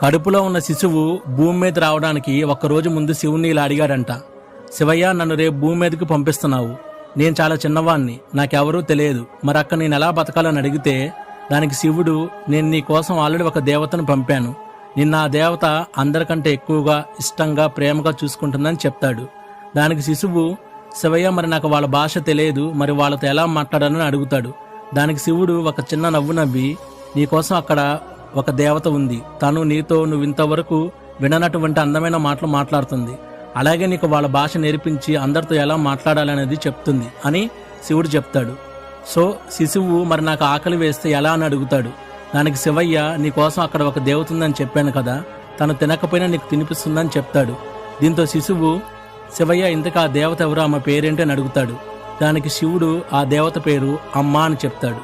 కడుపులో ఉన్న శిశువు భూమి మీద రావడానికి ఒక్కరోజు ముందు శివుణ్ణి ఇలా అడిగాడంట. శివయ్య, నన్ను రేపు భూమి మీదకి పంపిస్తున్నావు. నేను చాలా చిన్నవాణ్ణి, నాకెవరూ తెలియదు, మరి అక్క నేను ఎలా బతకాలని అడిగితే దానికి శివుడు, నేను నీ కోసం ఆల్రెడీ ఒక దేవతను పంపాను, నిన్న ఆ దేవత అందరికంటే ఎక్కువగా ఇష్టంగా ప్రేమగా చూసుకుంటుందని చెప్తాడు. దానికి శిశువు, శివయ్య, మరి నాకు వాళ్ళ భాష తెలియదు, మరి వాళ్ళతో ఎలా మాట్లాడాలని అడుగుతాడు. దానికి శివుడు ఒక చిన్న నవ్వు నవ్వి, నీకోసం అక్కడ ఒక దేవత ఉంది, తను నీతో నువ్వు ఇంతవరకు విననటువంటి అందమైన మాటలు మాట్లాడుతుంది, అలాగే నీకు వాళ్ళ భాష నేర్పించి అందరితో ఎలా మాట్లాడాలనేది చెప్తుంది అని శివుడు చెప్తాడు. సో శిశువు, మరి నాకు ఆకలి వేస్తే ఎలా అని అడుగుతాడు. దానికి శివయ్య, నీకోసం అక్కడ ఒక దేవత ఉందని చెప్పాను కదా, తను తినకపోయినా నీకు తినిపిస్తుందని చెప్తాడు. దీంతో శిశువు, శివయ్య, ఇంతకు ఆ దేవత ఎవరు, ఆమె పేరేంటి అని అడుగుతాడు. దానికి శివుడు ఆ దేవత పేరు అమ్మ అని చెప్తాడు.